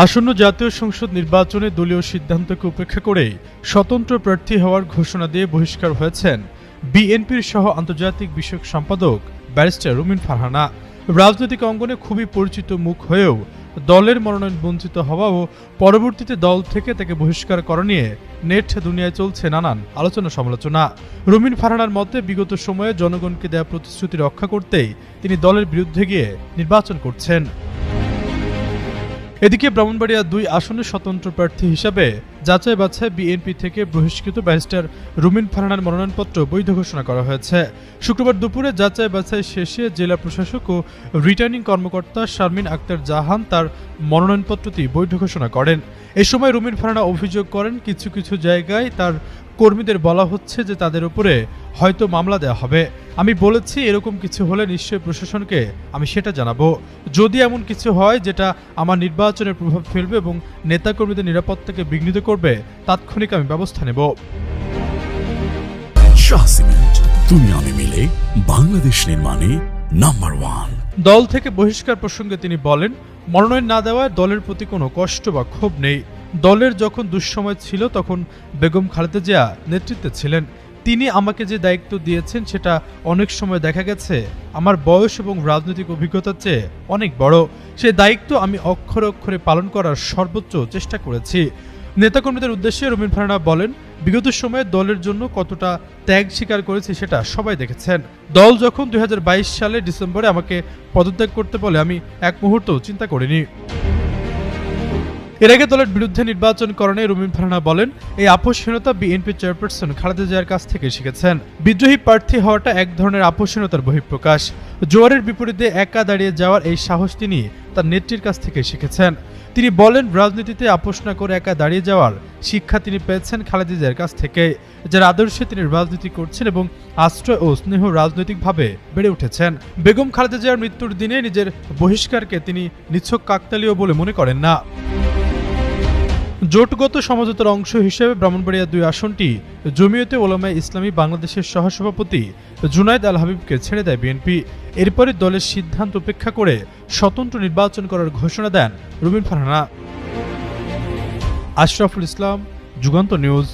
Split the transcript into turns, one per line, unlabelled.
আসন্ন জাতীয় সংসদ নির্বাচনে দলীয় সিদ্ধান্তকে উপেক্ষা করে স্বতন্ত্র প্রার্থী হওয়ার ঘোষণা দিয়ে বহিষ্কার হয়েছেন বিএনপির সহ আন্তর্জাতিক বিষয়ক সম্পাদক ব্যারিস্টার রুমিন ফারহানা। রাজনৈতিক অঙ্গনে খুবই পরিচিত মুখ হয়েও দলের মনোনয়ন বঞ্চিত হওয়া ও পরবর্তীতে দল থেকে তাকে বহিষ্কার করা নিয়ে নেট দুনিয়ায় চলছে নানান আলোচনা সমালোচনা। রুমিন ফারহানার মতে বিগত সময়ে জনগণকে দেওয়া প্রতিশ্রুতি রক্ষা করতেই তিনি দলের বিরুদ্ধে গিয়ে নির্বাচন করছেন। এদিকে ব্রাহ্মণবাড়িয়া ২ আসনের স্বতন্ত্র প্রার্থী হিসাবে যাচাই বাছাই বিএনপি থেকে বহিষ্কৃত ব্যারিস্টার রুমিন ফারহানার মনোনয়নপত্র বৈধ ঘোষণা করা হয়েছে। শুক্রবার দুপুরে যাচাই বাছাই শেষে জেলা প্রশাসক ও রিটার্নিং কর্মকর্তা শারমিন আক্তার জাহান তার মনোনয়নপত্রটি বৈধ ঘোষণা করেন। এ সময় রুমিন ফারহানা অভিযোগ করেন, কিছু কিছু জায়গায় তার কর্মীদের বলা হচ্ছে যে তাদের উপরে হয়তো মামলা দেওয়া হবে। আমি বলেছি, এরকম কিছু হলে নিশ্চয়ই প্রশাসনকে আমি সেটা জানাবো। যদি এমন কিছু হয় যেটা আমার নির্বাচনের প্রভাব ফেলবে এবং নেতাকর্মীদের নিরাপত্তাকে বিঘ্নিত করবে, তাৎক্ষণিক আমি ব্যবস্থা নেব।
শাহ সিমেন্ট, তুমি আমি মিলে বাংলাদেশ নির্মাণে নাম্বার 1।
দল থেকে বহিষ্কার প্রসঙ্গে তিনি বলেন, মনোনয়ন না দেওয়ায় দলের প্রতি কোনো কষ্ট বা ক্ষোভ নেই। দলের যখন দুঃসময় ছিল তখন বেগম খালেদা জিয়া নেতৃত্বে ছিলেন। তিনি আমাকে যে দায়িত্ব দিয়েছেন সেটা অনেক সময় দেখা গেছে আমার বয়স এবং রাজনৈতিক অভিজ্ঞতার চেয়ে অনেক বড়। সে দায়িত্ব আমি অক্ষরে অক্ষরে পালন করার সর্বোচ্চ চেষ্টা করেছি। নেতাকর্মীদের উদ্দেশ্যে রুমিন ফারহানা বলেন, বিগত সময়ে দলের জন্য কতটা ত্যাগ স্বীকার করেছি সেটা সবাই দেখেছেন। দল যখন ২০২২ সালের ডিসেম্বরে আমাকে পদত্যাগ করতে বলে আমি এক মুহূর্তও চিন্তা করিনি। এর আগে দলের বিরুদ্ধে নির্বাচন করণে রুমিন ফারহানা বলেন, এই আপোষহীনতা বিএনপি চেয়ারপারসন খালেদা জিয়ার কাছ থেকে শিখেছেন। বিদ্রোহী প্রার্থী হওয়াটা এক ধরনের আপোষহীনতার বহিঃপ্রকাশ। জোয়ারের বিপরীতে একা দাঁড়িয়ে যাওয়ার এই সাহস তিনি তার নেত্রীর কাছ থেকে শিখেছেন। তিনি বলেন, রাজনীতিতে আপোষ না করে একা দাঁড়িয়ে যাওয়ার শিক্ষা তিনি পেয়েছেন খালেদা জিয়ার কাছ থেকে, যার আদর্শে তিনি রাজনীতি করছেন এবং আশ্রয় ও স্নেহ রাজনৈতিকভাবে বেড়ে উঠেছেন। বেগম খালেদা জিয়ার মৃত্যুর দিনে নিজের বহিষ্কারকে তিনি নিছক কাকতালীয় বলে মনে করেন না। জোটগত সমঝোতার অংশ হিসেবে ব্রাহ্মণবাড়িয়া ২ আসনটি জমিয়তে ওলামায়ে ইসলামী বাংলাদেশের সহসভাপতি জুনায়েদ আল হাবিবকে ছেড়ে দেয় বিএনপি। এরপরে দলের সিদ্ধান্ত উপেক্ষা করে স্বতন্ত্র নির্বাচন করার ঘোষণা দেন রুমিন ফারহানা। আশরাফুল ইসলাম, যুগান্তর নিউজ।